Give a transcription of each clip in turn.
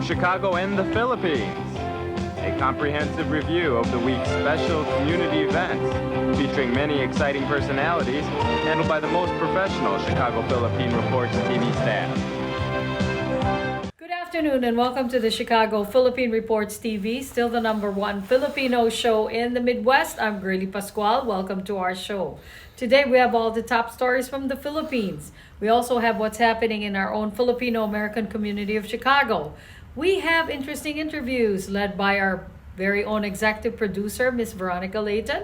Chicago and the Philippines. A comprehensive review of the week's special community events, featuring many exciting personalities, handled by the most professional Chicago Philippine Reports TV staff. Good afternoon and welcome to the Chicago Philippine Reports TV, still the #1 Filipino show in the Midwest. I'm Grilly Pascual. Welcome to our show. Today we have all the top stories from the Philippines. We also have what's happening in our own Filipino-American community of Chicago. We have interesting interviews led by our very own executive producer, Miss Veronica Layton.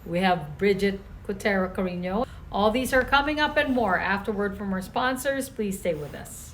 We have Bridget Cotero Carino. All these are coming up and more afterward from our sponsors. Please stay with us.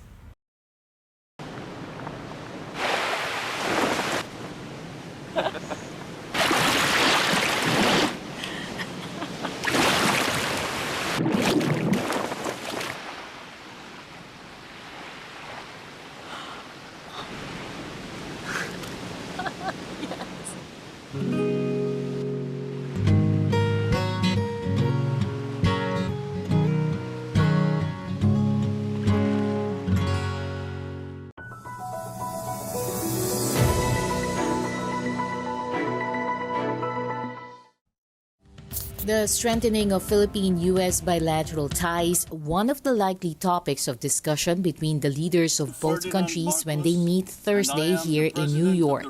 The strengthening of Philippine-U.S. bilateral ties, one of the likely topics of discussion between the leaders of both countries when they meet Thursday here in New York.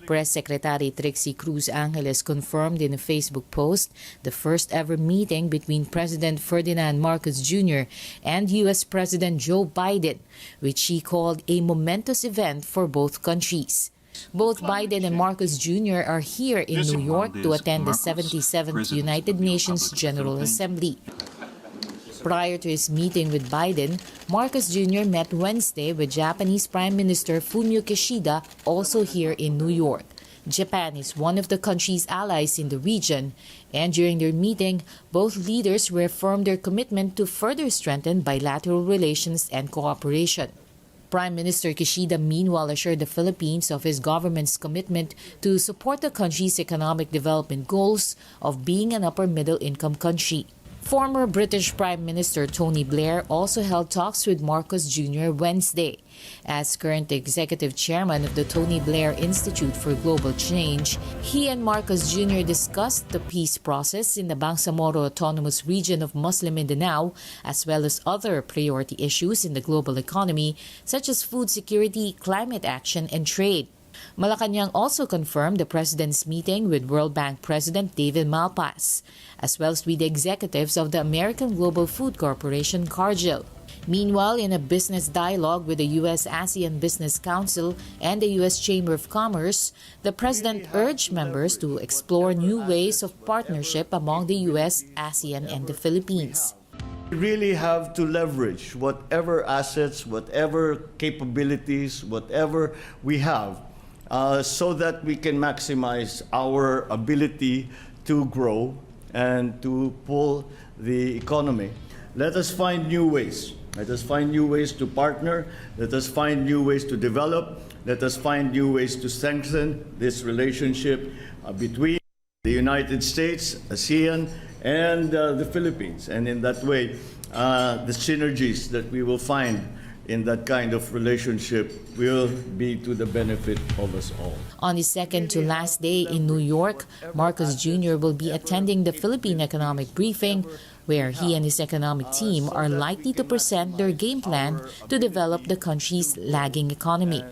Press Secretary Trixie Cruz Angeles confirmed in a Facebook post the first ever meeting between President Ferdinand Marcos Jr. and U.S. President Joe Biden, which she called a momentous event for both countries. Both Biden and Marcos Jr. are here in New York to attend the 77th United Nations General Assembly. Prior to his meeting with Biden, Marcos Jr. met Wednesday with Japanese Prime Minister Fumio Kishida, also here in New York. Japan is one of the country's allies in the region, and during their meeting, both leaders reaffirmed their commitment to further strengthen bilateral relations and cooperation. Prime Minister Kishida meanwhile assured the Philippines of his government's commitment to support the country's economic development goals of being an upper-middle-income country. Former British Prime Minister Tony Blair also held talks with Marcos Jr. Wednesday. As current executive chairman of the Tony Blair Institute for Global Change, he and Marcos Jr. discussed the peace process in the Bangsamoro Autonomous Region of Muslim Mindanao, as well as other priority issues in the global economy, such as food security, climate action, and trade. Malacanang also confirmed the president's meeting with World Bank President David Malpass, as well as with the executives of the American Global Food Corporation, Cargill. Meanwhile, in a business dialogue with the U.S.-ASEAN Business Council and the U.S. Chamber of Commerce, the president urged members to explore new ways of partnership among the U.S., ASEAN, and the Philippines. We really have to leverage whatever assets, whatever capabilities, whatever we have, so that we can maximize our ability to grow and to pull the economy. Let us find new ways. Let us find new ways to partner. Let us find new ways to develop. Let us find new ways to strengthen this relationship between the United States, ASEAN, and the Philippines. And in that way, the synergies that we will find in that kind of relationship will be to the benefit of us all. On his second to last day in New York, Marcos Jr. will be attending the Philippine Economic Briefing, where he and his economic team are likely to present their game plan to develop the country's lagging economy.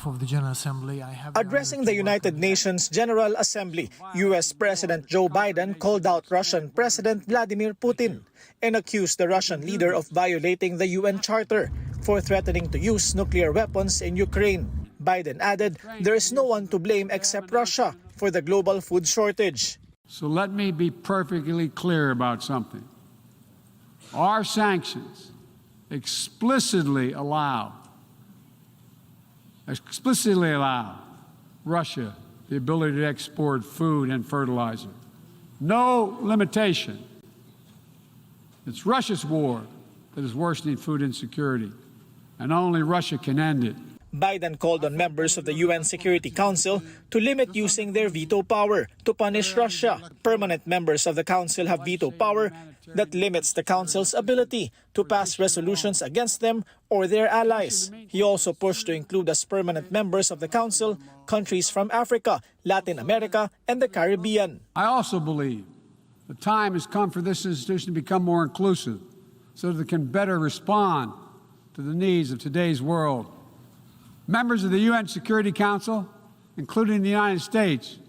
Of the General Assembly, Addressing the United Nations General Assembly, U.S. President Joe Biden called out Russian President Vladimir Putin and accused the Russian leader of violating the UN Charter for threatening to use nuclear weapons in Ukraine. Biden added there is no one to blame except Russia for the global food shortage. So let me be perfectly clear about something. Our sanctions explicitly allow Russia the ability to export food and fertilizer. No limitation. It's Russia's war that is worsening food insecurity, and only Russia can end it. Biden called on members of the UN Security Council to limit using their veto power to punish Russia. Permanent members of the council have veto power that limits the council's ability to pass resolutions against them or their allies. He also pushed to include as permanent members of the council countries from Africa, Latin America, and the Caribbean. I also believe the time has come for this institution to become more inclusive so that it can better respond to the needs of today's world. Members of the UN Security Council, including the United States,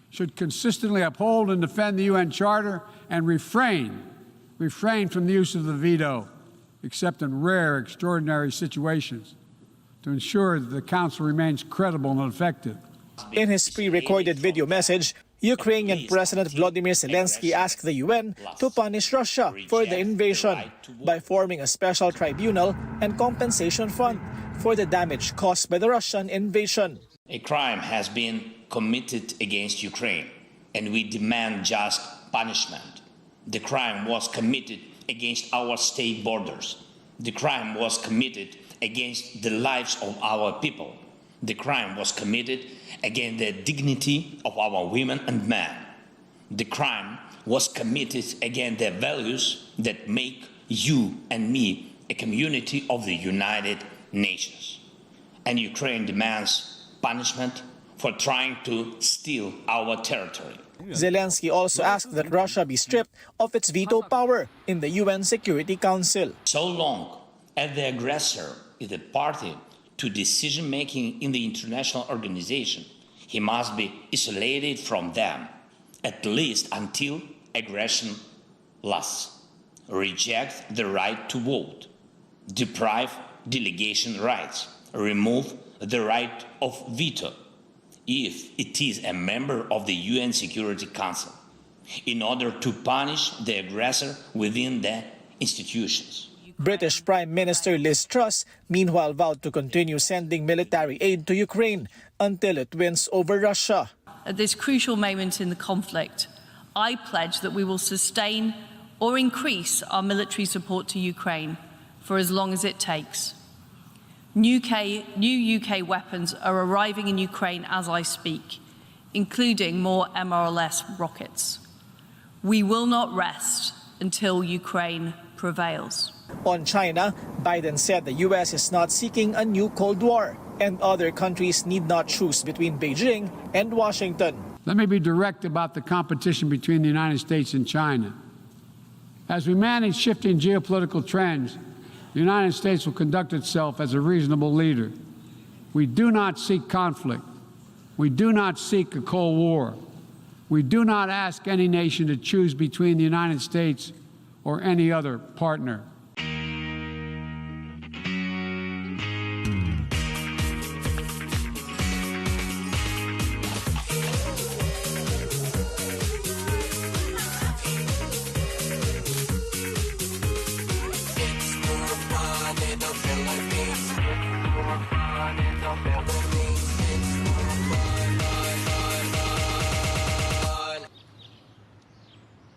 should consistently uphold and defend the UN Charter and refrain from the use of the veto, except in rare, extraordinary situations, to ensure that the Council remains credible and effective. In his pre-recorded video message, Ukrainian President Volodymyr Zelensky asked the UN to punish Russia for the invasion by forming a special tribunal and compensation fund for the damage caused by the Russian invasion. A crime has been committed against Ukraine, and we demand just punishment. The crime was committed against our state borders. The crime was committed against the lives of our people. The crime was committed against the dignity of our women and men. The crime was committed against the values that make you and me a community of the United Nations. And Ukraine demands punishment for trying to steal our territory. Zelensky also asked that Russia be stripped of its veto power in the UN Security Council. So long as the aggressor is a party to decision-making in the international organization, he must be isolated from them, at least until aggression lasts. Reject the right to vote, deprive delegation rights, remove the right of veto if it is a member of the UN Security Council, in order to punish the aggressor within the institutions. British Prime Minister Liz Truss, meanwhile, vowed to continue sending military aid to Ukraine until it wins over Russia. At this crucial moment in the conflict, I pledge that we will sustain or increase our military support to Ukraine for as long as it takes. New UK weapons are arriving in Ukraine as I speak, including more MRLS rockets. We will not rest until Ukraine prevails. On China, Biden said the U.S. is not seeking a new Cold War, and other countries need not choose between Beijing and Washington. Let me be direct about the competition between the United States and China. As we manage shifting geopolitical trends, the United States will conduct itself as a reasonable leader. We do not seek conflict. We do not seek a Cold War. We do not ask any nation to choose between the United States or any other partner.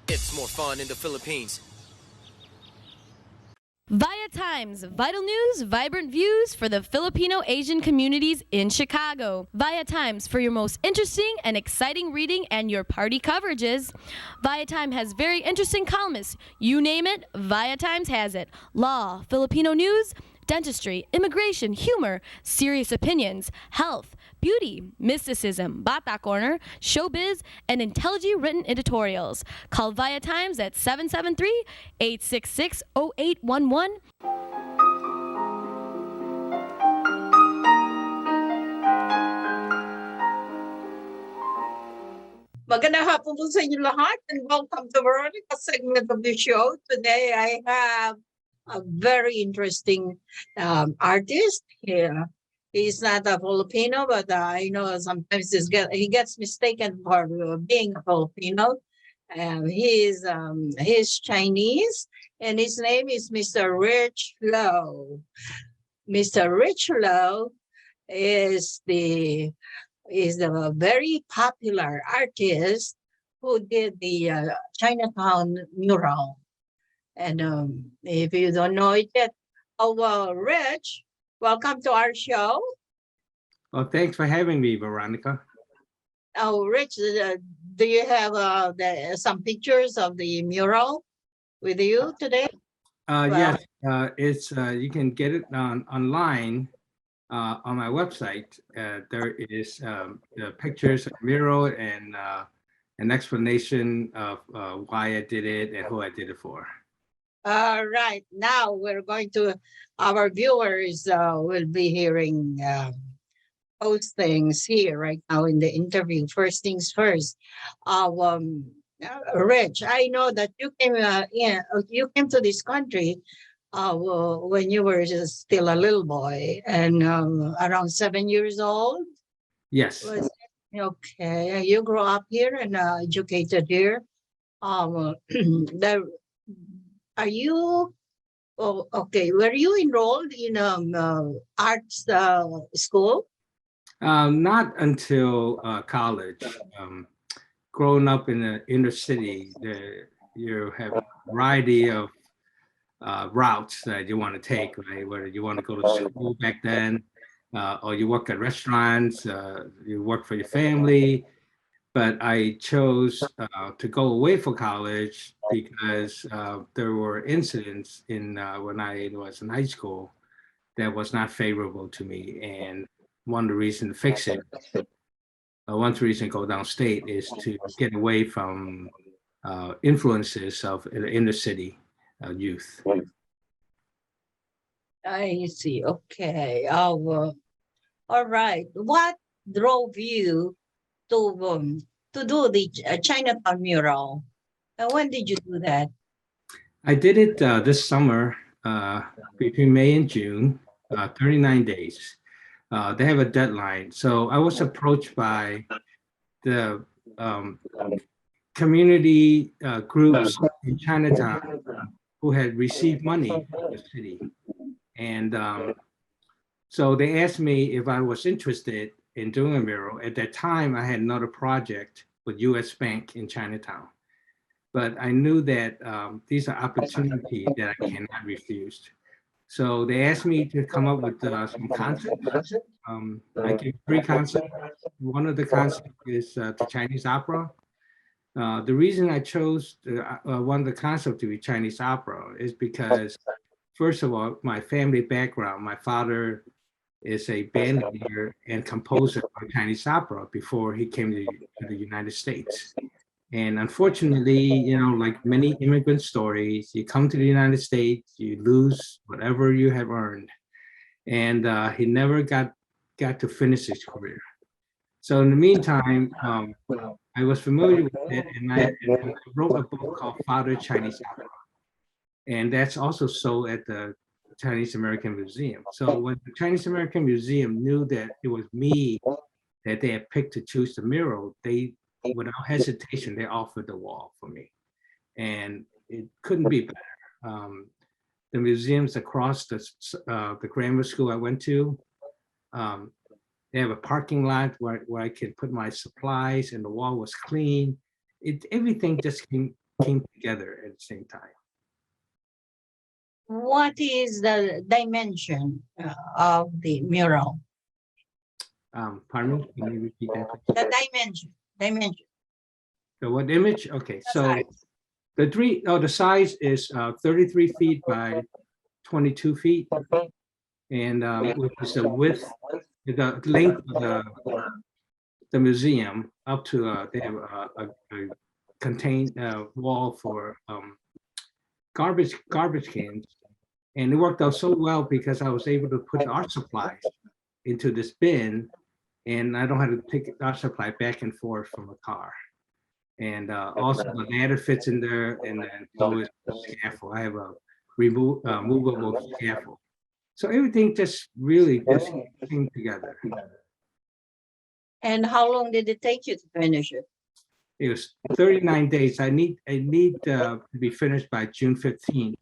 It's more fun in the Philippines. Via Times, vital news, vibrant views for the Filipino Asian communities in Chicago. Via Times for your most interesting and exciting reading and your party coverages. Via Times has very interesting columnists. You name it, Via Times has it. Law, Filipino news, dentistry, immigration, humor, serious opinions, health, beauty, mysticism, Bata Corner, showbiz, and intelligently written editorials. Call Via Times at 773-866-0811. Magandang hapon po sa inyo lahat and welcome to Veronica segment of the show. Today I have a very interesting artist here. He's not a Filipino, but I know sometimes he gets mistaken for being a Filipino. He's Chinese, and his name is Mr. Rich Low. Mr. Rich Low is the very popular artist who did the Chinatown mural. And if you don't know it yet, Rich, welcome to our show. Well, thanks for having me, Veronica. Oh, Rich, do you have some pictures of the mural with you today? Yes, it's you can get it online on my website. There is the pictures, a mural, and an explanation of why I did it and who I did it for. All right. Now our viewers will be hearing those things here right now in the interview. First things first. Rich, I know that you came to this country when you were just still a little boy and around 7 years old. Yes. Was okay. You grew up here and educated here. The, are you Oh, okay. Were you enrolled in arts school? Not until college. Growing up in the inner city, you have a variety of routes that you want to take, right? Whether you want to go to school back then, or you work at restaurants, you work for your family. But I chose to go away for college because there were incidents in when I was in high school that was not favorable to me. And one of the reasons to fix it, one of the reasons to go downstate is to get away from influences of the inner city youth. I see. Okay. All right. What drove you to do the Chinatown mural? And when did you do that? I did it this summer between May and June, 39 days. They have a deadline. So I was approached by the community groups in Chinatown who had received money from the city. And so they asked me if I was interested in doing a mural. At that time, I had another project with US Bank in Chinatown. But I knew that these are opportunities that I cannot refuse. So they asked me to come up with some concepts. I gave 3 concepts. One of the concepts is the Chinese opera. The reason I chose one of the concepts to be Chinese opera is because, first of all, my family background, my father is a band leader and composer of Chinese opera before he came to the United States. And unfortunately, like many immigrant stories, you come to the United States, you lose whatever you have earned. And he never got to finish his career. So in the meantime, I was familiar with it, and I wrote a book called Father Chinese Opera. And that's also sold at the Chinese American Museum. So when the Chinese American Museum knew that it was me that they had picked to choose the mural, they, without hesitation, they offered the wall for me. And it couldn't be better. The museums across the grammar school I went to, they have a parking lot where I could put my supplies, and the wall was clean. Everything just came together at the same time. What is the dimension of the mural? Pardon me, can you repeat that, please? The dimension. So what image? Okay, so the size is 33 feet by 22 feet, and which is the width, the length of the museum up to they have a contained wall for garbage cans, and it worked out so well because I was able to put art supplies into this bin, and I don't have to take art supply back and forth from a car. And also the ladder fits in there, and then so is the scaffold. I have a movable scaffold. So everything just really just came together. And how long did it take you to finish it? It was 39 days. I need to be finished by June 15th,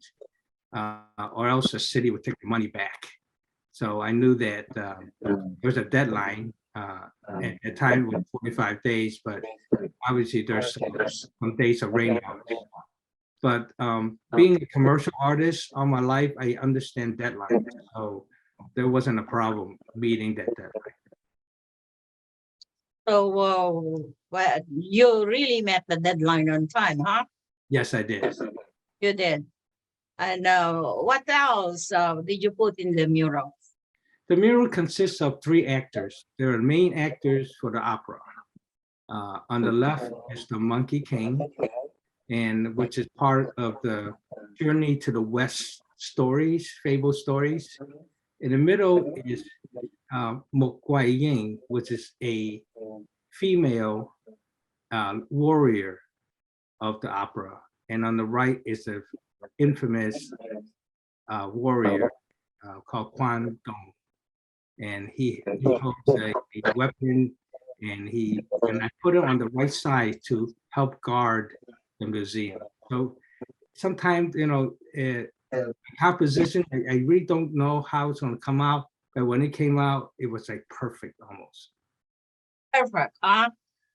or else the city would take the money back. So I knew that there was a deadline. At the time it was 45 days, but obviously there's some days of rain hours. But being a commercial artist all my life, I understand deadlines. So there wasn't a problem meeting that deadline. So, well, you really met the deadline on time, huh? Yes, I did. You did. And what else did you put in the mural? The mural consists of three actors. There are main actors for the opera. On the left is the Monkey King, and which is part of the Journey to the West stories, fable stories. In the middle is Mo Guai Ying, which is a female warrior of the opera. And on the right is the infamous warrior called Quan Dong. And he holds a weapon, and I put it on the right side to help guard the museum. So sometimes, composition, I really don't know how it's going to come out, but when it came out, it was like perfect almost. Perfect.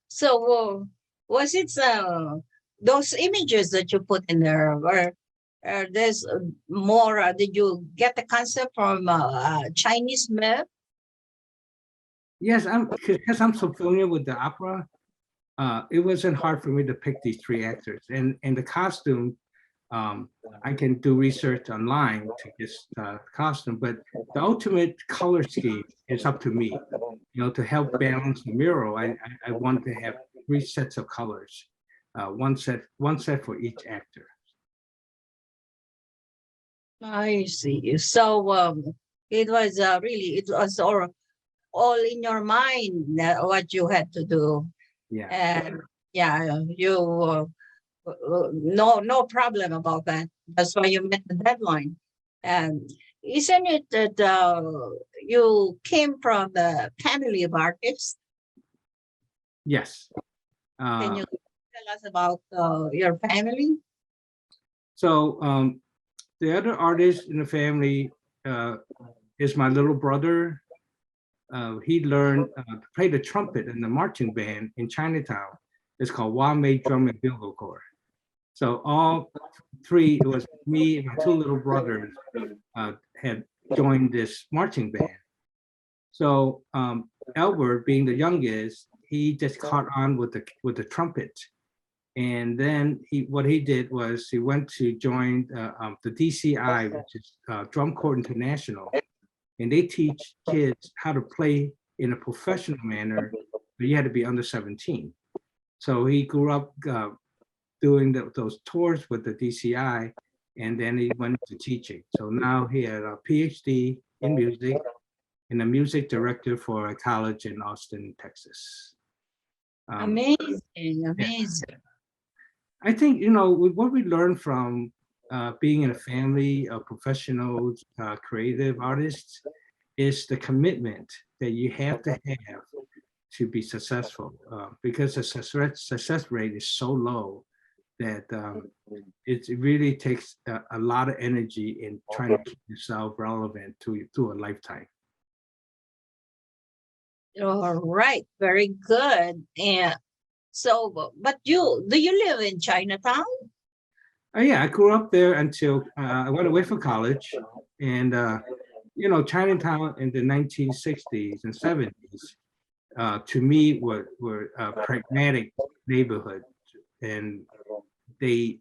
So, was it those images that you put in there? Were there's more? Did you get the concept from Chinese myth? Yes, because I'm so familiar with the opera. It wasn't hard for me to pick these three actors, and the costume. I can do research online to get costume, but the ultimate color scheme is up to me. To help balance the mural, I want to have three sets of colors, one set for each actor. I see. So, it was it was all in your mind what you had to do, Yeah. and yeah, you no problem about that. That's why you met the deadline. And isn't it that you came from the family of artists? Yes. Can you tell us about your family? So the other artist in the family is my little brother. He learned to play the trumpet in the marching band in Chinatown. It's called Wame Drum and Bugle Corps. So all three, it was me and my two little brothers had joined this marching band. So Albert, being the youngest, he just caught on with the trumpet. And then what he did was he went to join the DCI, which is Drum Corps International, and they teach kids how to play in a professional manner, but you had to be under 17. So he grew up doing those tours with the DCI, and then he went to teaching. So now he had a PhD in music and a music director for a college in Austin, Texas. Amazing. Yeah. I think, with what we learned from being in a family of professionals, creative artists, is the commitment that you have to have to be successful, because the success rate is so low that it really takes a lot of energy in trying to keep yourself relevant to a lifetime. All right, very good. And so, but do you live in Chinatown? Yeah, I grew up there until I went away for college, and Chinatown in the 1960s and 70s, to me, were a pragmatic neighborhood, and they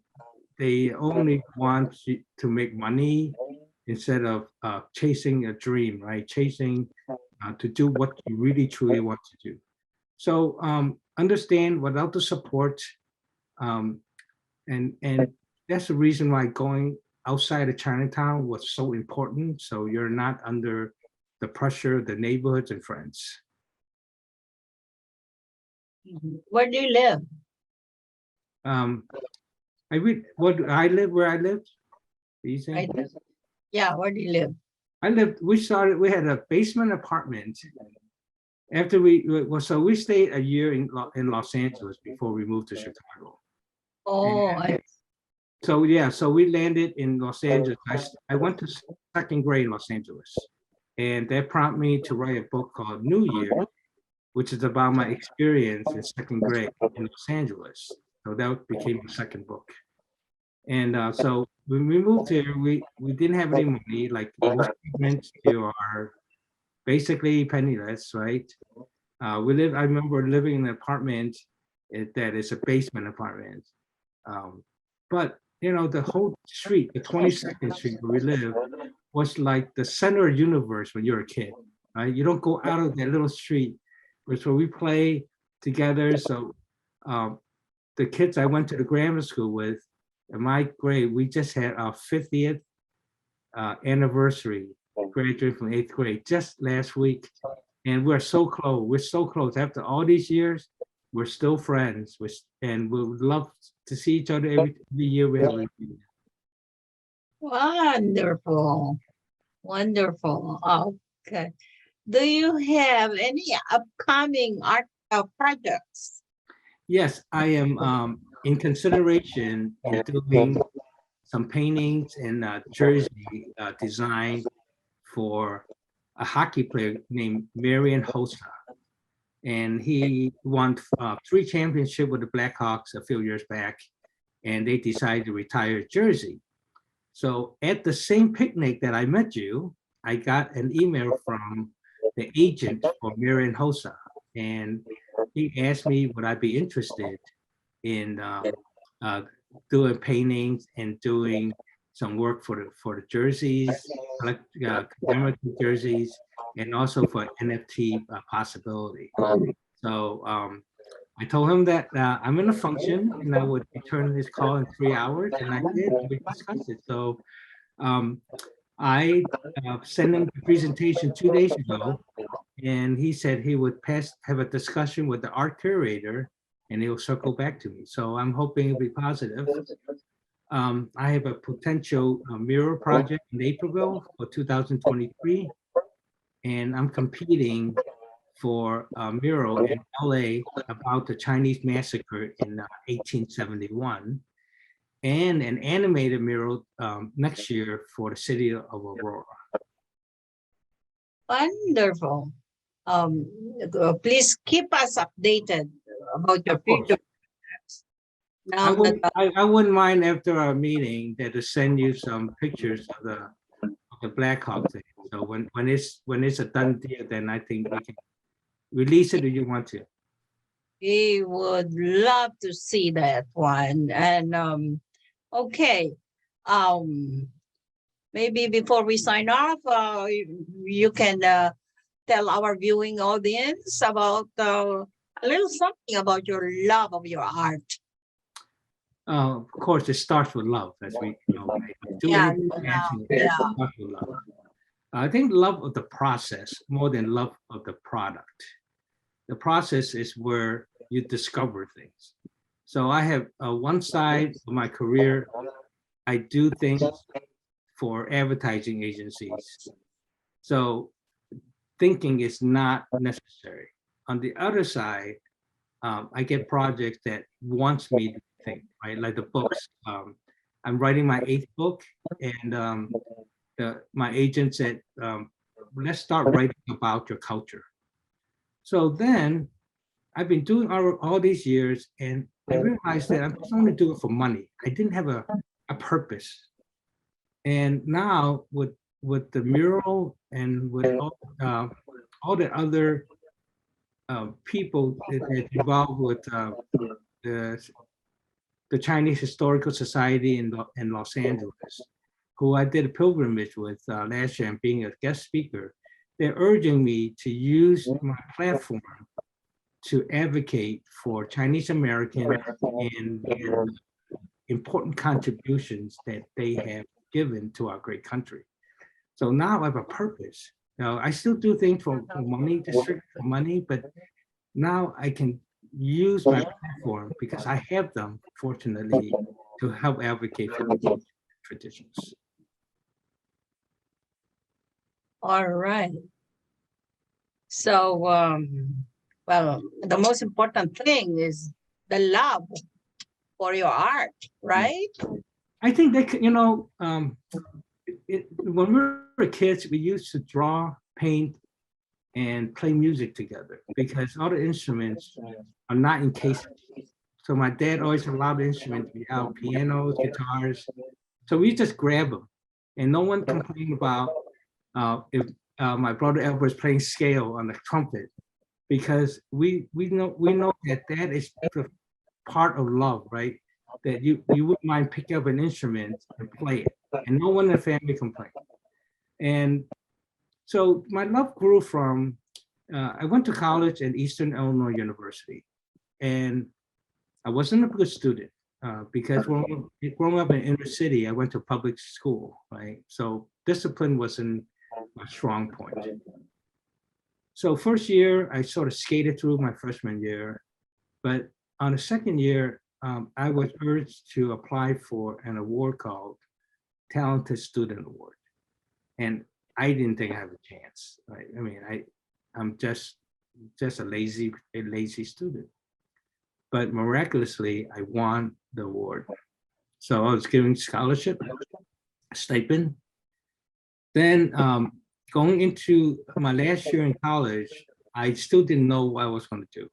only want to make money instead of chasing a dream, right? Chasing to do what you really truly want to do. So understand, without the support, and that's the reason why going outside of Chinatown was so important. So you're not under the pressure of the neighborhoods and friends. Where do you live? Where I lived? Yeah, where do you live? We had a basement apartment. After we stayed a year in Los Angeles before we moved to Chicago. Oh, so we landed in Los Angeles. I went to second grade in Los Angeles, and that prompted me to write a book called New Year, which is about my experience in second grade in Los Angeles. So that became the second book. And so when we moved here, we didn't have any money. Like most immigrants, you are basically penniless, right? I remember living in an apartment that is a basement apartment. But you know, the whole street, the 22nd Street where we live, was like the center of the universe when you're a kid. Right? You don't go out of that little street, which where we play together. So the kids I went to the grammar school with, in my grade, we just had our 50th anniversary, graduating from 8th grade just last week. And we're so close. We're so close. After all these years, we're still friends. And we would love to see each other every year we have a reunion. Wonderful. Wonderful. Okay. Do you have any upcoming art projects? Yes, I am in consideration in doing some paintings in Jersey design for a hockey player named Marian Hossa. And he won 3 championships with the Blackhawks a few years back, and they decided to retire at Jersey. So at the same picnic that I met you, I got an email from the agent for Marian Hossa, and he asked me would I be interested in doing paintings and doing some work for the jerseys, commemorative jerseys, and also for NFT possibility. So I told him that I'm in a function and I would return his call in 3 hours, and I did. We discussed it. So I sent him the presentation 2 days ago, and he said he would have a discussion with the art curator, and he'll circle back to me. So I'm hoping it'll be positive. I have a potential mural project in Naperville for 2023, and I'm competing for a mural in LA about the Chinese massacre in 1871, and an animated mural next year for the city of Aurora. Wonderful. Please keep us updated about your future. I wouldn't mind after our meeting that to send you some pictures of the Blackhawks thing. So when it's a done deal, then I think we can release it if you want to. We would love to see that one. And okay, maybe before we sign off, you can tell our viewing audience about a little something about your love of your art. Of course, it starts with love, as we know. It starts with love. I think love of the process more than love of the product. The process is where you discover things. So I have one side of my career, I do things for advertising agencies. So thinking is not necessary. On the other side, I get projects that wants me to think, right? Like the books. I'm writing my 8th book, and my agent said, let's start writing about your culture. So then I've been doing all these years, and I realized that I'm just only doing it for money. I didn't have a purpose. And now with the mural and with all the other people that involved with the Chinese Historical Society in Los Angeles, who I did a pilgrimage with last year and being a guest speaker, they're urging me to use my platform to advocate for Chinese American and important contributions that they have given to our great country. So now I have a purpose. Now I still do things for money, district for money, but now I can use my platform because I have them, fortunately, to help advocate for these traditions. All right. So, well, the most important thing is the love for your art, right? I think that, you know, when we were kids, we used to draw, paint, and play music together because all the instruments are not in cases. So my dad always allowed the instruments to be out, pianos, guitars. So we just grab them, and no one complained about if my brother Edward was playing scale on the trumpet. because we know that that is the part of love, right? That you wouldn't mind picking up an instrument and play it, and no one in the family complained. And so my love grew from, I went to college at Eastern Illinois University, and I wasn't a good student because growing up in inner city, I went to public school, right? So discipline wasn't a strong point. So first year, I sort of skated through my freshman year, but on the second year, I was urged to apply for an award called Talented Student Award. And I didn't think I have a chance, right? I mean, I'm just a lazy student. But miraculously, I won the award. So I was given scholarship, stipend. Then going into my last year in college, I still didn't know what I was going to do.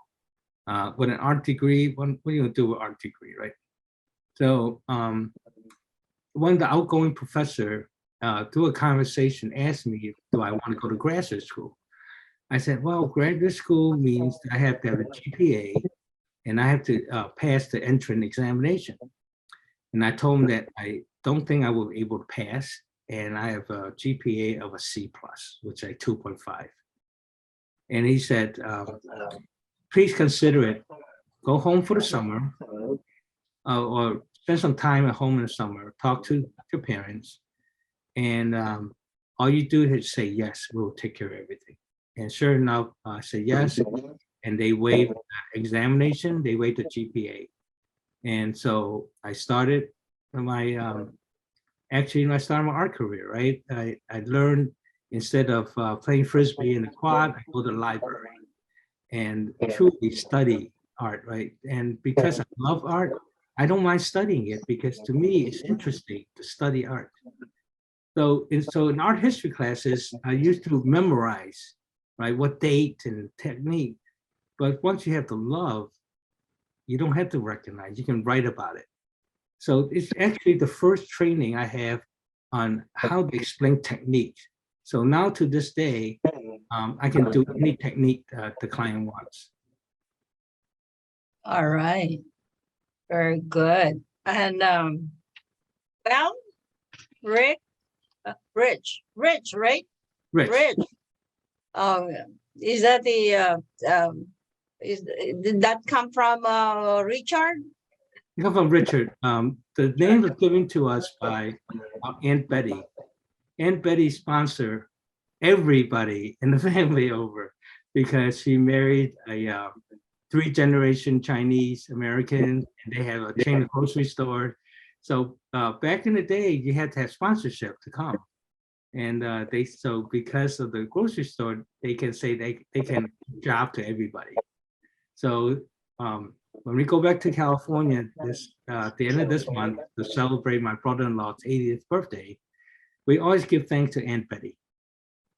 With an art degree, what are you going to do with art degree, right? So one of the outgoing professor, through a conversation, asked me, do I want to go to graduate school? I said, well, graduate school means that I have to have a GPA and I have to pass the entrance examination. And I told him that I don't think I will be able to pass, and I have a GPA of a C+, which is 2.5. And he said, please consider it. Go home for the summer, or spend some time at home in the summer, talk to your parents, and all you do is say, yes, we'll take care of everything. And sure enough, I said yes, and they waived the examination, they waived the GPA. And so I started my, actually, I started my art career, right? I learned, instead of playing Frisbee in the quad, I go to the library and truly study art, right? And because I love art, I don't mind studying it, because to me, it's interesting to study art. So in art history classes, I used to memorize, right, what date and technique. But once you have the love, you don't have to recognize, you can write about it. So it's actually the first training I have on how to explain technique. So now to this day, I can do any technique the client wants. All right. Very good. And well, Rich, right? Rich. Is that the did that come from Richard? It comes from Richard. The name was given to us by Aunt Betty. Aunt Betty sponsored everybody in the family over, because she married a 3-generation Chinese American, and they have a chain of grocery store. So back in the day, you had to have sponsorship to come. And so because of the grocery store, they can say they can job to everybody. So when we go back to California at the end of this month to celebrate my brother-in-law's 80th birthday, we always give thanks to Aunt Betty.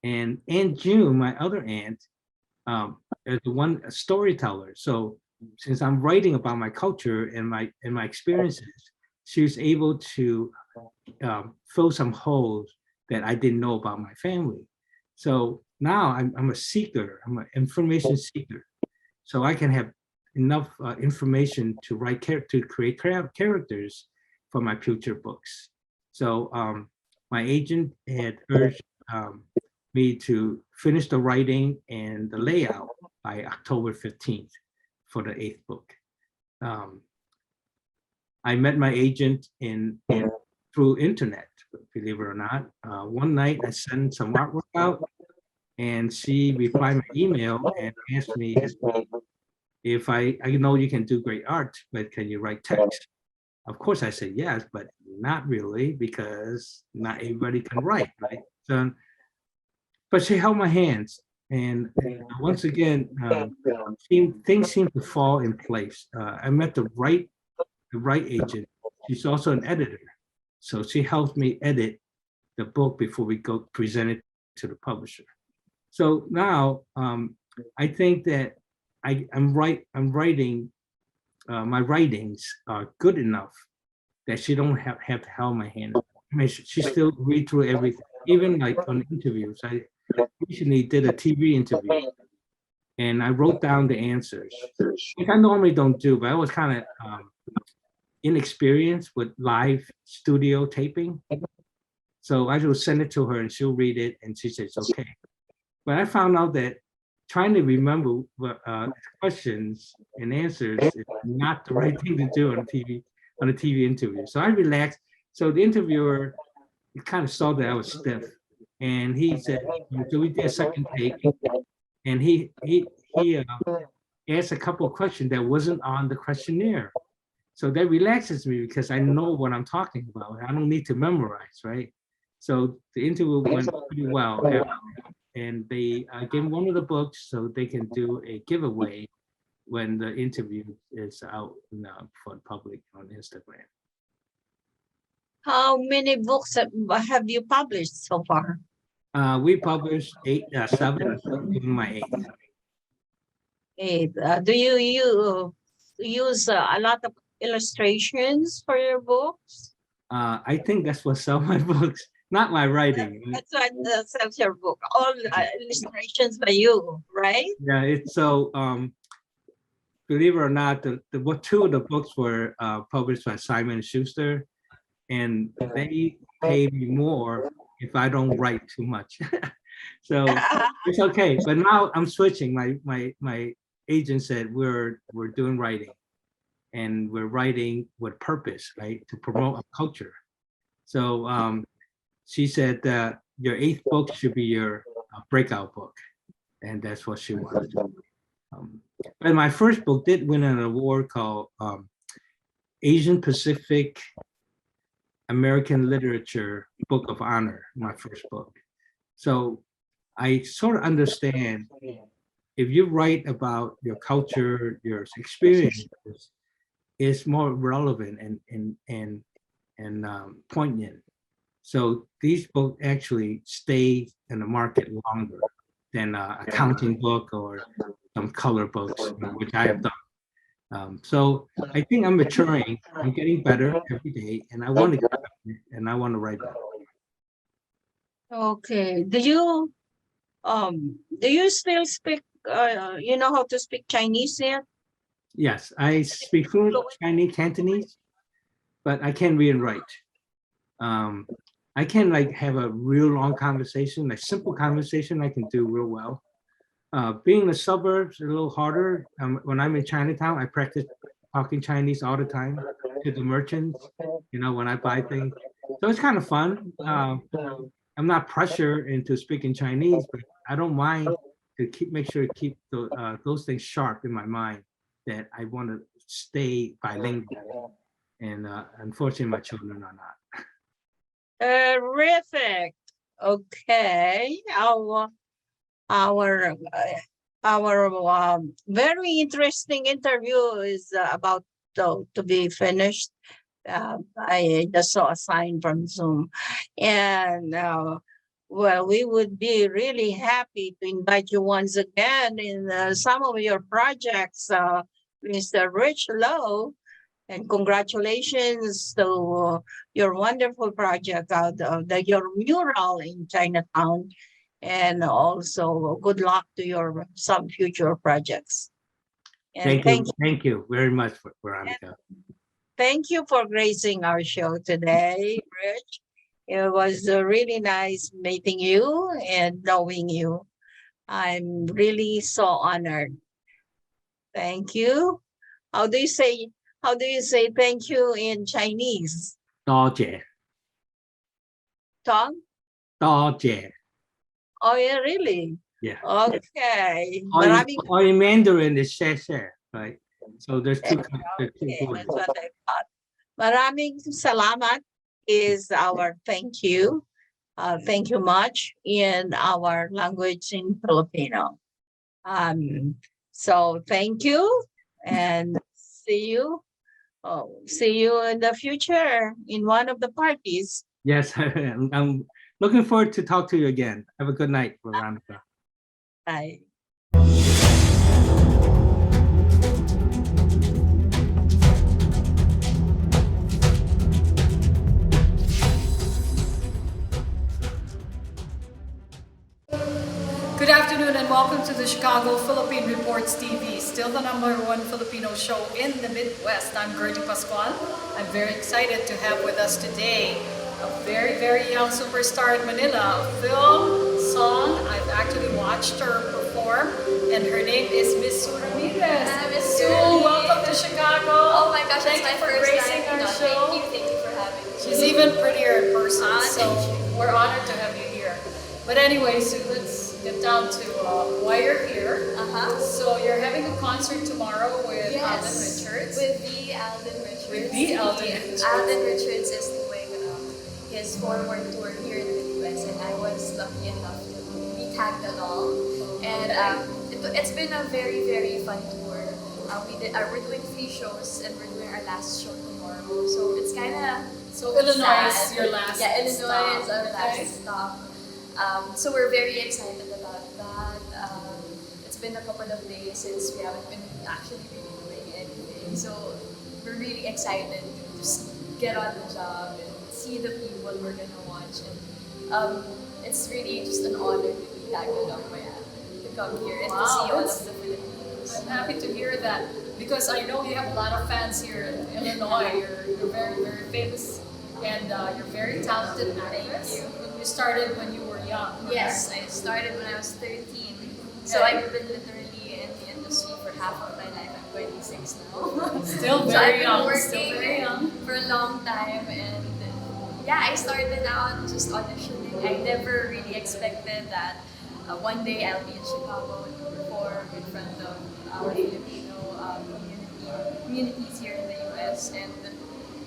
And Aunt June, my other aunt, is a storyteller. So since I'm writing about my culture and my experiences, she was able to fill some holes that I didn't know about my family. So now I'm a seeker, I'm an information seeker. So I can have enough information to create characters for my future books. So my agent had urged me to finish the writing and the layout by October 15th for the 8th book. I met my agent through internet, believe it or not. One night I sent some artwork out, and she replied my email and asked me if I know you can do great art, but can you write text? Of course I said yes, but not really, because not everybody can write, right? So, but she held my hands, and once again, things seem to fall in place. I met the right agent. She's also an editor, so she helped me edit the book before we go present it to the publisher. So now I think that I'm writing. My writings are good enough that she don't have to hold my hand. I mean, she still read through everything, even like on interviews. I recently did a TV interview, and I wrote down the answers, which I normally don't do, but I was kind of inexperienced with live studio taping. So I will send it to her and she'll read it and she says, okay. But I found out that trying to remember questions and answers is not the right thing to do on a TV interview. So I relaxed. So the interviewer kind of saw that I was stiff, and he said, "So we did a second take," and he asked a couple of questions that wasn't on the questionnaire. So that relaxes me because I know what I'm talking about. I don't need to memorize, right? So the interview went pretty well, and they gave one of the books so they can do a giveaway when the interview is out for the public on Instagram. How many books have you published so far? We published 7, including my 8th. 8. Do you use a lot of illustrations for your books? I think that's what sells my books, not my writing. That's what sells your book. All illustrations by you, right? Yeah, it's so. Believe it or not, two of the books were published by Simon & Schuster, and they pay me more if I don't write too much. So it's okay. But now I'm switching. My agent said we're doing writing, and we're writing with purpose, right, to promote a culture. So she said that your 8th book should be your breakout book, and that's what she wanted. But my first book did win an award called Asian Pacific American Literature Book of Honor, my first book. So I sort of understand if you write about your culture, your experiences, it's more relevant and poignant. So these books actually stay in the market longer than an accounting book or some color books, which I have done. So I think I'm maturing. I'm getting better every day, and I want to get better, and I want to write better. Okay. Do you still speak? You know how to speak Chinese yet? Yes, I speak fluent Chinese, Cantonese, but I can't read and write. I can have a real long conversation, like simple conversation I can do real well. Being in the suburbs, a little harder. When I'm in Chinatown, I practice talking Chinese all the time to the merchants, when I buy things. So it's kind of fun. I'm not pressured into speaking Chinese, but I don't mind to make sure to keep those things sharp in my mind, that I want to stay bilingual. And unfortunately, my children are not. Terrific. Okay. Our very interesting interview is about to be finished. I just saw a sign from Zoom, and well, we would be really happy to invite you once again in some of your projects, Mr. Rich Lowe. And congratulations to your wonderful project out of your mural in Chinatown. And also good luck to your some future projects. And thank you very much, Veronica. Thank you for gracing our show today, Rich. It was really nice meeting you and knowing you. I'm really so honored. Thank you. How do you say thank you in Chinese? 多謝. Tom? 多謝. Oh, yeah, really? Yeah. Okay. Or in Mandarin, it's 謝謝, right? So there's two. Okay, that's what I thought. Maraming salamat is our thank you. Thank you much in our language in Filipino. So thank you and see you in the future in one of the parties. Yes, I'm looking forward to talk to you again. Have a good night, Veronica. Bye. Good afternoon and welcome welcome to the Chicago Philippine Reports TV, still the #1 Filipino show in the Midwest. I'm Gertie Pascual. I'm very excited to have with us today a very, very young superstar in Manila, a film, song. I've actually watched her perform, and her name is Miss Sue Ramirez. Miss Sue, Sue. welcome to Chicago. Oh my gosh, Thank it's my you for first gracing time. our No, show. thank you for having me. She's even prettier in person, so thank you. we're honored to have you here. But anyway, Sue, let's get down to why you're here. So you're having a concert tomorrow with Alden Richards. With the Alden Richards. With the Alden Richards. Alden Richards is doing his forward tour here in the US, and I was lucky enough to be tagged along. And it's been a very, very fun tour. We're doing 3 shows, and we're doing our last show tomorrow. So it's kind of Illinois sad. is your last Yeah, Illinois stop. is our last stop. So we're very excited about that. It's been a couple of days since we haven't been actually really doing anything. So we're really excited to just get on the job and see the people we're gonna watch. And it's really just an honor to be tagged along by Alden, to come here and to see all of the Filipinos. I'm happy to hear that because I know you have a lot of fans here in Illinois. You're very, very famous and you're very talented actress. You started when you were young. Yes, I started when I was 13. So I've been literally in the industry for half of my life. I'm 26 now. Still So very I've been young. working Still very young. for a long time, and yeah, I started out just auditioning. I never really expected that one day I'll be in Chicago to perform in front of our Filipino communities here in the US. And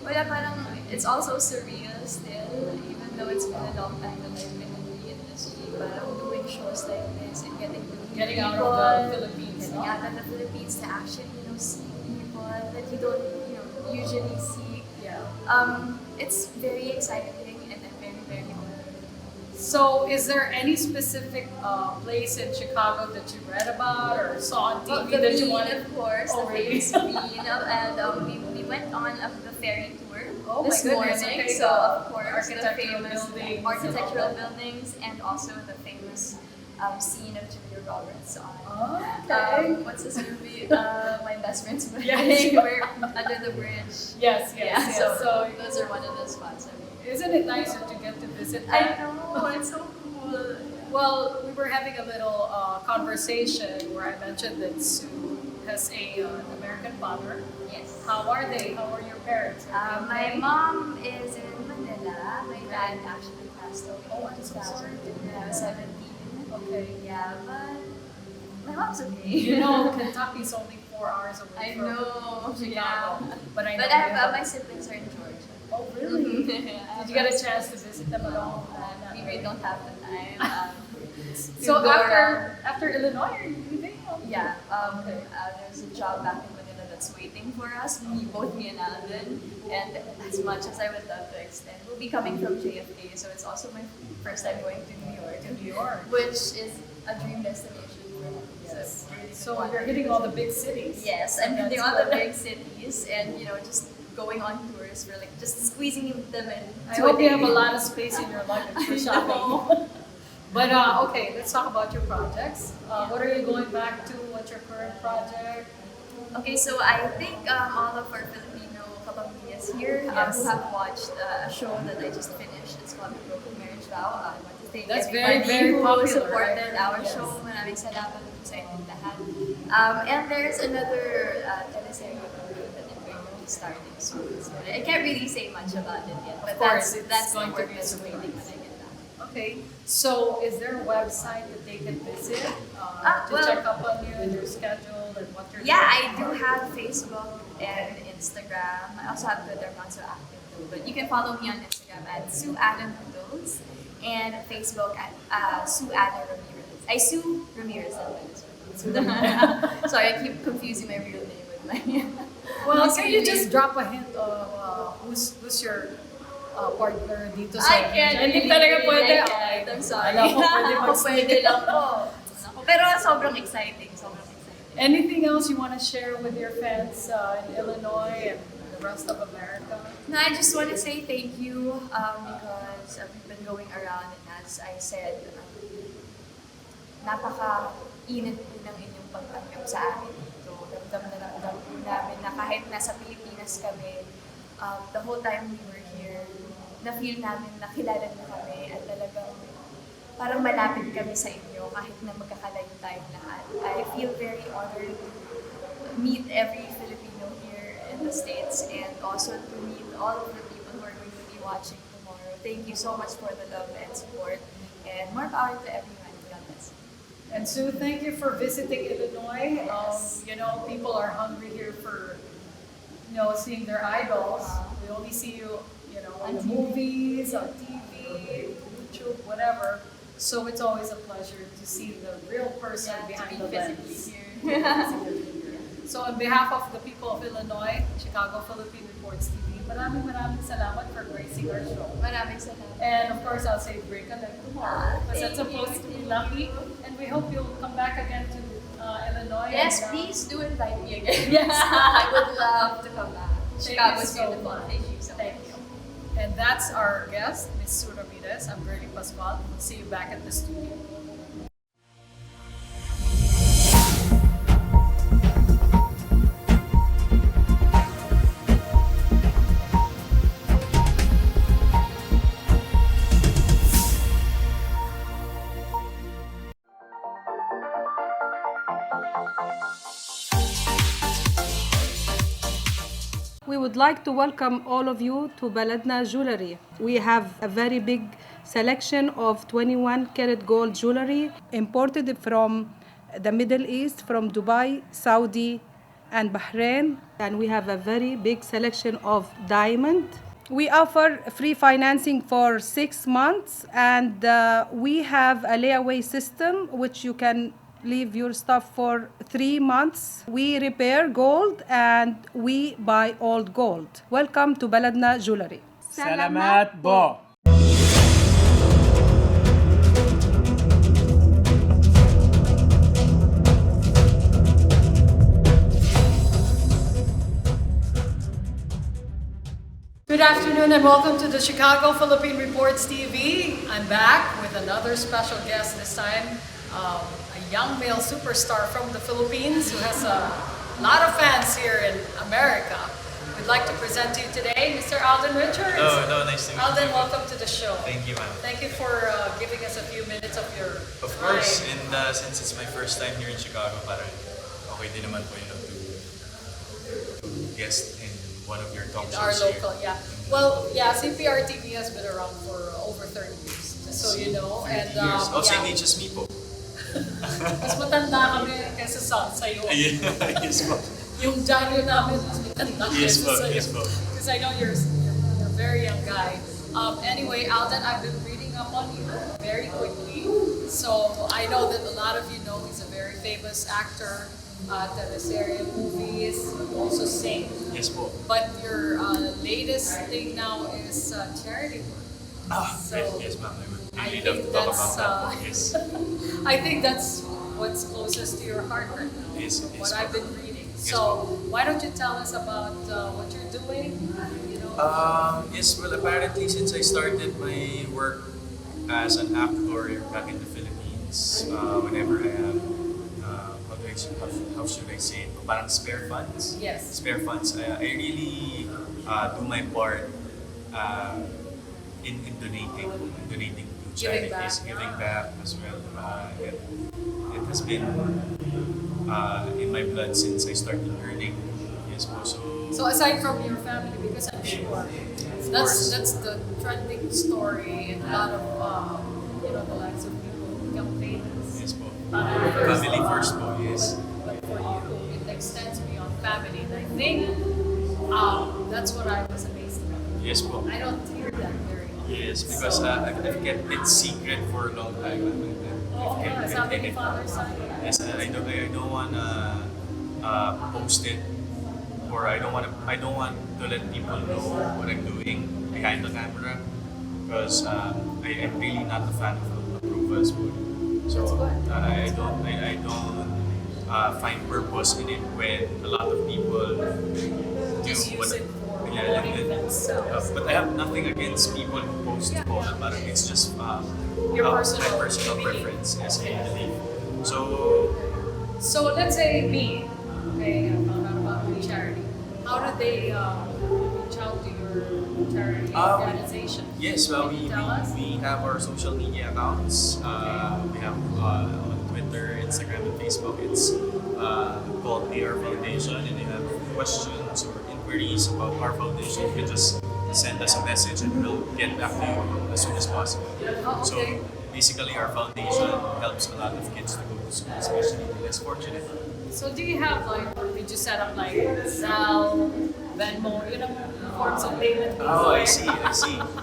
parang it's also surreal still, even though it's been a long time that I've been in the industry. But I'm doing shows like this and getting to meet Getting out people, of the Philippines. getting out of the Philippines to actually see people that you don't usually see. It's very exciting, and I'm very, very honored. So, is there any specific place in Chicago that you read about or saw on TV The that you Bean, wanted? of course, Oh, the really? famous Bean, and we went on the ferry tour Oh, my this goodness, morning. okay, So of course, the architectural famous buildings architectural and all that. buildings, and also the famous scene of Julia Roberts on what's this movie? My Best Friend's Wedding. Yes. We're under the bridge. Yes, yes, Yeah, yes. so those are one of the spots. Isn't it nice that you get to visit I that? know, it's so cool. Well, we were having a little conversation where I mentioned that Sue has an American father. Yes. How are they? How are your parents? Are they My okay? mom is in Manila. My dad actually passed away. Oh, I'm so sorry to hear when I was that. 17. Okay. Yeah, but my mom's okay. You know, Kentucky's only 4 hours away I from know, Chicago. yeah. But I know But you my siblings are in Georgia. Oh, really? Yeah, Did you get a chance to visit them at all? We really don't have the time. So to go around. after Illinois, are you leaving? Yeah, there's a job back in Manila that's waiting for us, both me and Alden. And as much as I would love to extend, we'll be coming from JFK, so it's also my first time going to New York. Which is a dream destination for me. Yes. So, So you're hitting all the big cities. yes, I'm That's hitting all the good. big cities, and just going on tours for just squeezing them in. I hope you have a lot of space in your luggage for shopping. But okay, let's talk about your projects. What are you going back to? What's your current project? Okay, so I think all of our Filipino kapamilya here who have watched a show that I just finished. It's called The Broken Marriage Vow. I want to thank That's everybody very, very who popular, supported right? our Yes. show. Maraming salamat po sa inyong lahat. And there's another teleserye that I'm going to be starting soon. So I can't really say much about it yet, but Of course, that's it's going the to work be that's soon. waiting when I get back. Okay, so is there a website that they can visit to well- check up on you and your schedule and what you're Yeah, doing? I do have Facebook and Instagram. I also have Twitter, not so active though. But you can follow me on Instagram at Sue Adam Noodles and Facebook at Sue Adam Ramirez. Sue Ramirez. Sorry, I keep confusing my real name with my. Well, can you just drop a hint of who's your partner dito sa I can't Hindi really, talaga really, pwede. I can't. I'm sorry. Alam ko, pwede Pwede lang po. Pero sobrang exciting. Anything else you want to share with your fans in Illinois and the rest of America? No, I just want to say thank you because we've been going around, and as I said, init po ng inyong pagtanggap sa amin dito. Ramdam po namin na kahit nasa Pilipinas kami, the whole time we were here, na-feel namin na kilala na kami at talagang parang malapit kami sa inyo kahit na magkakalayo tayong lahat. I feel very honored to meet every Filipino here in the States and also to meet all of the people who are going to be watching tomorrow. Thank you so much for the love and support, and more power to everyone. God bless. And Sue, thank you for visiting Illinois. Yes. You know, people are hungry here for, you know, seeing their idols. We only see you, you know, in the movies, on TV, YouTube, whatever. So it's always a pleasure to see the real person behind the lens. So on behalf of the people of Illinois, Chicago Philippine Reports TV, maraming salamat for gracing our show. Maraming salamat. And of course, I'll say break a leg tomorrow because it's supposed to be lucky. And we hope you'll come back again to Illinois. Yes, and, please do invite me again. Yes. I would love to come back. Chicago's so beautiful. much. Thank you so Thank much. you. And that's our guest, Ms. Sue Ramirez. I'm Gertie Pascual. We'll see you back at the studio. We would like to welcome all of you to Baladna Jewelry. We have a very big selection of 21 karat gold jewelry imported from the Middle East, from Dubai, Saudi, and Bahrain. And we have a very big selection of diamond. We offer free financing for 6 months, and we have a layaway system which you can leave your stuff for 3 months. We repair gold and we buy old gold. Welcome to Baladna Jewelry. Salamat po. Good afternoon and welcome to the Chicago Philippine Reports TV. I'm back with another special guest this time, a young male superstar from the Philippines who has a lot of fans here in America. We'd like to present to you today Mr. Alden Richards. Hello, nice to meet Alden, you. welcome to the show. Thank you, ma'am. Thank you for giving us a few minutes of your Of course, and since it's my first time here in Chicago, parang okay din naman po, to guest in one of your talk our shows local, here. yeah. Well, yeah, Cprtv has been around for over 30 years, just so you know. 30 And years. Also, yeah. hindi just me po. Mas matanda kami kaysa sa'yo. Yes po. Yung dyno namin, mas matanda Yes kaysa po, sa'yo. yes po. Because I know you're a very young guy. Anyway, Alden, I've been reading up on you very quickly. So I know that a lot of you know he's a very famous actor, teleserye, movies, also sing. Yes po. But your latest thing now is charity work. So, yes ma'am. I I would really think love to talk that's, about that. Yes. I think that's what's closest to your heart right now. Yes, What I've been reading. Yes, So why don't you tell us about what you're doing? You know. Yes, well, apparently since I started my work as an actor back in the Philippines, whenever I have, how should I say it, parang spare funds? Yes. Spare funds, I really do my part in donating to charities, giving back as well. It has been in my blood since I started earning. Yes, po. So aside from your family, because I'm sure that's the trending story in a lot of the lives of people who become famous. Yes, po. Family Family first po, yes. But for you, it extends beyond family, and I think that's what I was amazed about. Yes, po. I don't hear that very often. Yes, because I've kept it secret for a long time. Sabi ni Father Son. Yes, I don't wanna post it, or I don't want to let people know what I'm doing behind the camera, because I'm really not a fan of approvals. So I don't find purpose in it when a lot of people Just do use what. it for promoting themselves. But I have nothing against people who post po. Parang it's just Your my personal personal belief. preference. Yes, I believe. So So let's say me, okay, I found out about your charity. How do they reach out to your charity organization? yes, well, Can you tell us? we have our social media accounts. We have on Twitter, Instagram, and Facebook. It's called AR Foundation, and you have questions or inquiries about our foundation, you can just send us a message and we'll get back to you as soon as possible. Oh, okay. So basically, our foundation helps a lot of kids to go to school, especially the less fortunate. So do you have like, or did you set up like Zelle, Venmo, forms of payment? Oh, I see.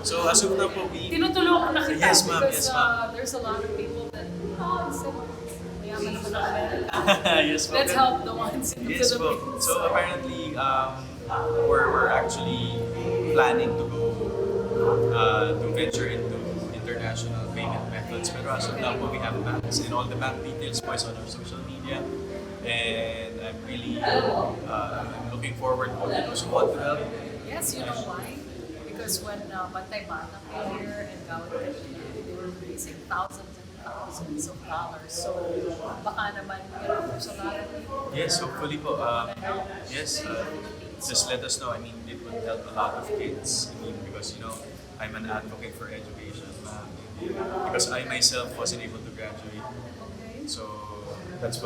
So as of now po, we... Tinutulungan na kita Yes, ma'am. because Yes, ma'am. there's a lot of people that, instead of mayaman naman ako meron. Yes, po. Let's help the ones in the Yes, po. Philippines. So apparently, we're actually planning to go to venture into international payment methods. Pero as of now po, we have banks and all the bank details po is on our social media. And I'm really I'm looking forward to those who want to help. Yes, you know why? Because when Bantay Bata came here and Gawad they were raising thousands and thousands of dollars. So baka naman, there's a lot of people. Yes, hopefully po. Yes, just let us know. I mean, it would help a lot of kids. I mean, because I'm an advocate for education. Because I myself wasn't able to graduate, so that's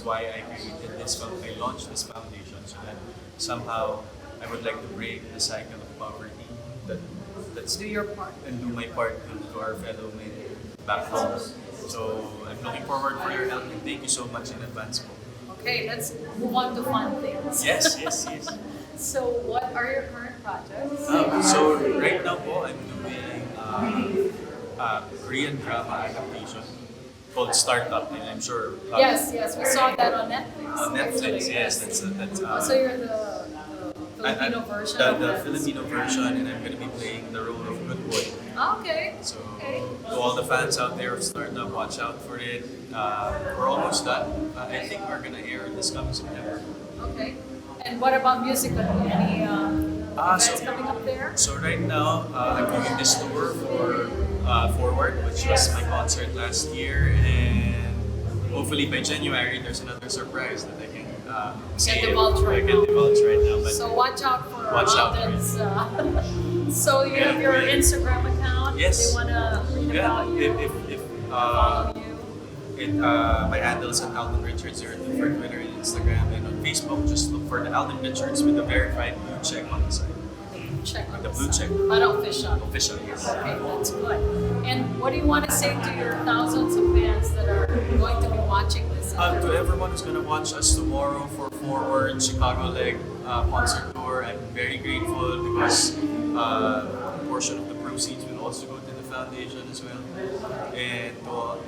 why I created this. I launched this foundation so that somehow I would like to break the cycle of poverty. That's do your part and do my part to our fellow men back home. So I'm looking forward for your help and thank you so much in advance. Okay, let's move on to fun things. Yes. So what are your current projects? So right now po, I'm doing Korean drama adaptation called Startup, and I'm sure. Yes, we saw that on Netflix. On Netflix, yes, that's. So you're the Filipino version of the that. Filipino version, and I'm going to be playing the role of Good Boy. Okay. So to all the fans out there of Startup, watch out for it. We're almost done. I think we're going to air this coming September. Okay. And what about musical? Any events coming up there? So right now, I'm doing this tour for Forward, which was my concert last year, and hopefully by January there's another surprise that I can say. Divulge right I can divulge right now. But so watch out for it. So you have your Instagram account. Yes. They want to read about you. If follow you. My handles at Alden Richards are for Twitter and Instagram, and on Facebook just look for the Alden Richards with the verified blue check on the side. Check on the blue check. But official. Official, yes. Okay, that's good. And what do you want to say to your thousands of fans that are going to be watching this? To everyone who's going to watch us tomorrow for Forward Chicago Leg concert tour, I'm very grateful because a portion of the proceeds will also go to the foundation as well. And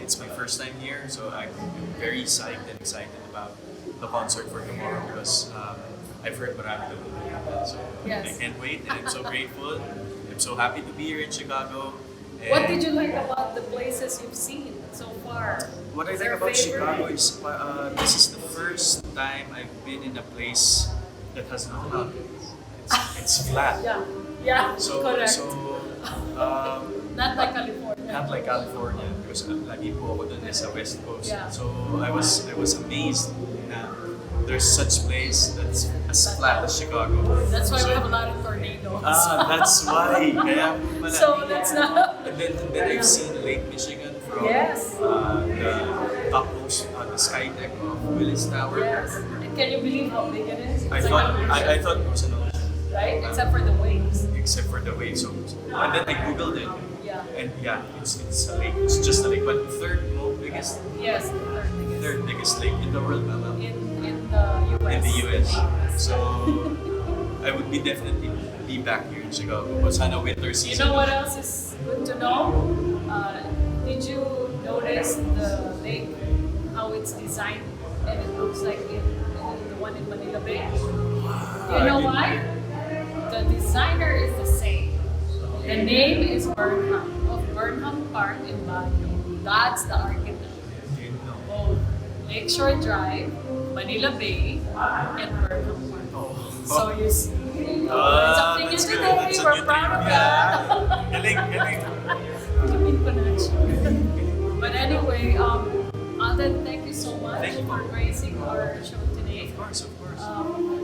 it's my first time here, so I'm very psyched and excited about the concert for tomorrow because I've heard marami daw doon. So yes. I can't wait, and I'm so grateful. I'm so happy to be here in Chicago. What did you like about the places you've seen so far? What I like about Chicago is this is the first time I've been in a place that has no mountains. It's flat. Yeah, correct. So not like California. Not like California because lagi po ako dun sa West Coast. Yeah. So I was amazed na there's such place that's as flat as Chicago. That's why we have a lot of tornadoes. That's why. Kaya pala. So that's not. And then I've seen Lake Michigan from the topmost the sky deck of Willis Tower. Yes. And can you believe how big it is? I thought it was an ocean. Right? Except for the waves. Except for the waves. So, and then I googled it. Yeah. And it's a lake. It's just a lake, but third biggest. Yes, third biggest lake in the world, Mama. In the US. In the US. So I would definitely be back here in Chicago. But sana winter season. You know what else is good to know? Did you notice the lake, how it's designed, and it looks like the one in Manila Bay? Do you know why? The designer is the same. The name is Burnham of Burnham Park in Baguio. That's the architect. Both Lakeshore Drive, Manila Bay, and Burnham Park. So you see, something new today. We're proud of that. Galing. Philippine connection. But anyway, Alden, thank you so much Thank you. for gracing our show today. Of course, of course.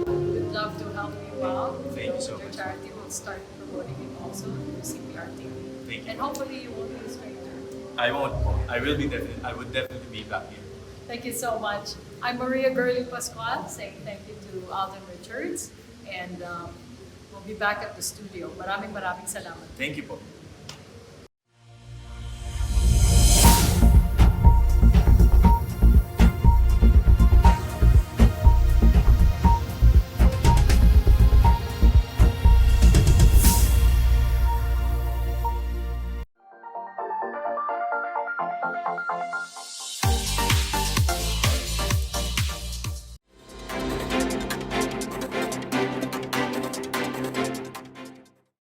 We'd love to help you out. Thank you so Your much. charity will start promoting it also through Cprtv. Thank you. And hopefully you won't be a stranger. I won't. I will be definitely. I would definitely be back here. Thank you so much. I'm Maria Gurley Pascual saying thank you to Alden Richards. And we'll be back at the studio. Maraming salamat. Thank you po.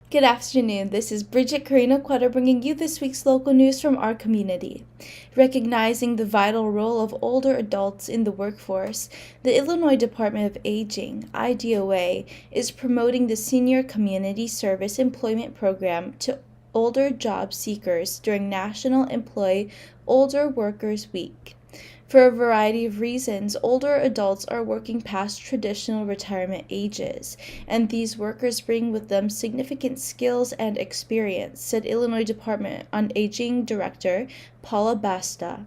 Good afternoon. This is Bridget Carino Quetta bringing you this week's local news from our community. Recognizing the vital role of older adults in the workforce, the Illinois Department of Aging, IDOA, is promoting the Senior Community Service Employment Program to older job seekers during National Employ Older Workers Week. For a variety of reasons, older adults are working past traditional retirement ages, and these workers bring with them significant skills and experience, said Illinois Department on Aging Director Paula Basta.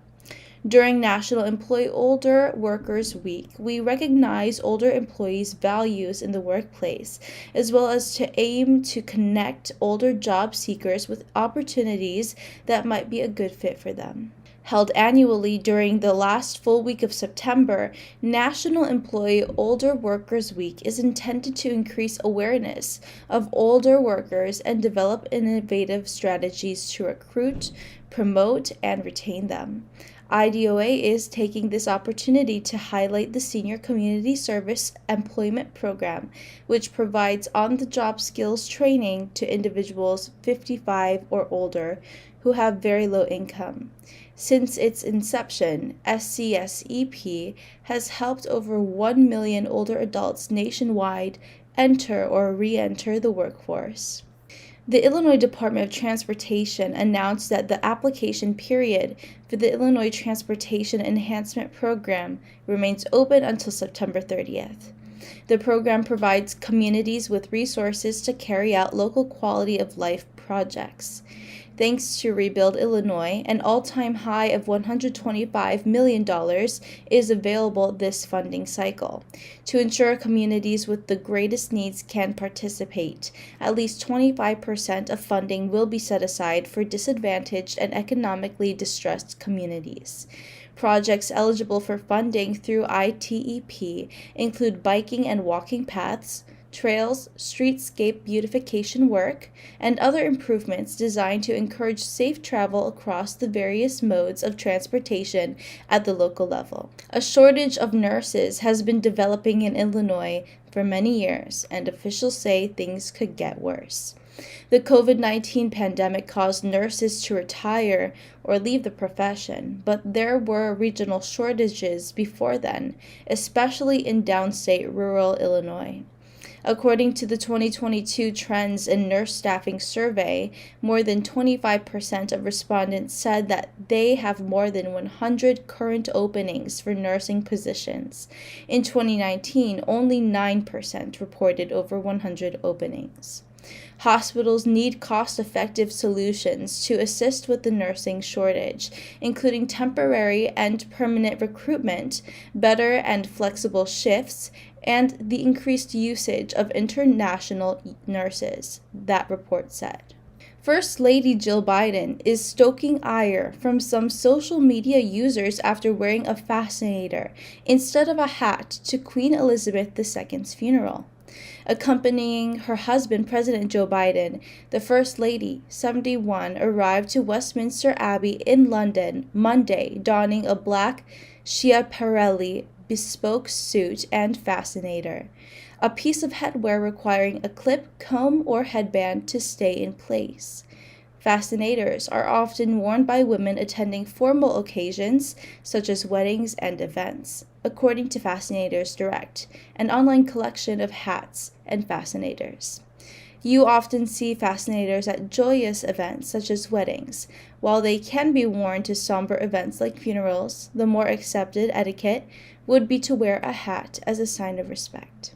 During National Employ Older Workers Week, we recognize older employees' values in the workplace, as well as to aim to connect older job seekers with opportunities that might be a good fit for them. Held annually during the last full week of September, National Employee Older Workers Week is intended to increase awareness of older workers and develop innovative strategies to recruit, promote, and retain them. IDOA is taking this opportunity to highlight the Senior Community Service Employment Program, which provides on-the-job skills training to individuals 55 or older who have very low income. Since its inception, SCSEP has helped over 1 million older adults nationwide enter or re-enter the workforce. The Illinois Department of Transportation announced that the application period for the Illinois Transportation Enhancement Program remains open until September 30th. The program provides communities with resources to carry out local quality of life projects. Thanks to Rebuild Illinois, an all-time high of $125 million is available this funding cycle. To ensure communities with the greatest needs can participate, at least 25% of funding will be set aside for disadvantaged and economically distressed communities. Projects eligible for funding through ITEP include biking and walking paths, trails, streetscape beautification work, and other improvements designed to encourage safe travel across the various modes of transportation at the local level. A shortage of nurses has been developing in Illinois for many years, and officials say things could get worse. The COVID-19 pandemic caused nurses to retire or leave the profession, but there were regional shortages before then, especially in downstate rural Illinois. According to the 2022 Trends in Nurse Staffing Survey, more than 25% of respondents said that they have more than 100 current openings for nursing positions. In 2019, only 9% reported over 100 openings. Hospitals need cost-effective solutions to assist with the nursing shortage, including temporary and permanent recruitment, better and flexible shifts, and the increased usage of international nurses, that report said. First Lady Jill Biden is stoking ire from some social media users after wearing a fascinator instead of a hat to Queen Elizabeth II's funeral. Accompanying her husband, President Joe Biden, the First Lady, 71, arrived to Westminster Abbey in London Monday, donning a black Schiaparelli bespoke suit and fascinator, a piece of headwear requiring a clip, comb, or headband to stay in place. Fascinators are often worn by women attending formal occasions, such as weddings and events, according to Fascinators Direct, an online collection of hats and fascinators. You often see fascinators at joyous events such as weddings. While they can be worn to somber events like funerals, the more accepted etiquette would be to wear a hat as a sign of respect.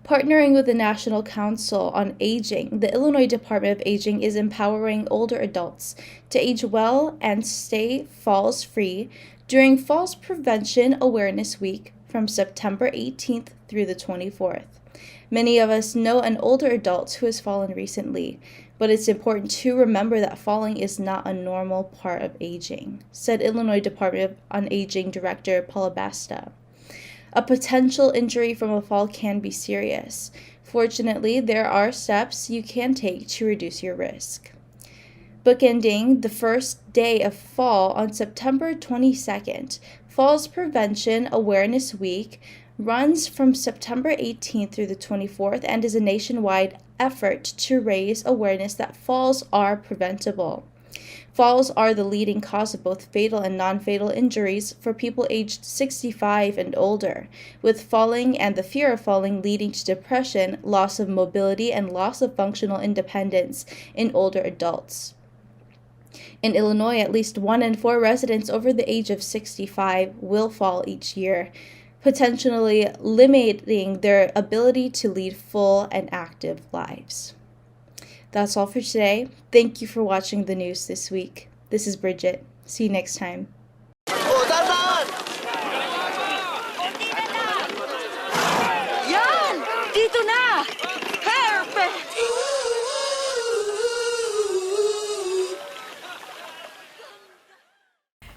Partnering with the National Council on Aging, the Illinois Department of Aging is empowering older adults to age well and stay falls-free during Falls Prevention Awareness Week from September 18th through the 24th. Many of us know an older adult who has fallen recently, but it's important to remember that falling is not a normal part of aging, said Illinois Department on Aging Director Paula Basta. A potential injury from a fall can be serious. Fortunately, there are steps you can take to reduce your risk. Bookending the first day of fall on September 22nd, Falls Prevention Awareness Week runs from September 18th through the 24th and is a nationwide effort to raise awareness that falls are preventable. Falls are the leading cause of both fatal and non-fatal injuries for people aged 65 and older, with falling and the fear of falling leading to depression, loss of mobility, and loss of functional independence in older adults. In Illinois, at least 1 in 4 residents over the age of 65 will fall each year, potentially limiting their ability to lead full and active lives. That's all for today. Thank you for watching the news this week. This is Bridget. See you next time. Yan! Dito na! Perfect!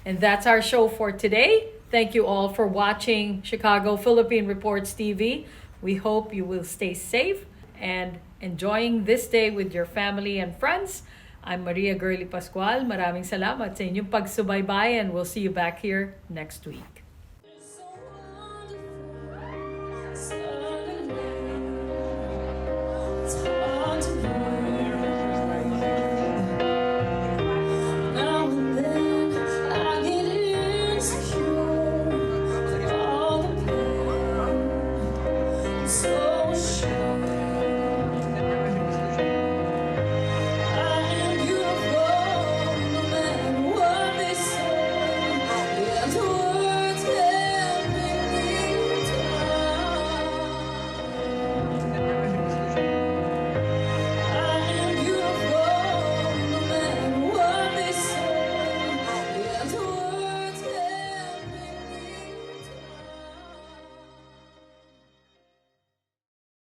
And that's our show for today. Thank you all for watching Chicago Philippine Reports TV. We hope you will stay safe and enjoying this day with your family and friends. I'm Maria Girly Pascual. Maraming salamat sa inyong pagsubaybay and we'll see you back here next week.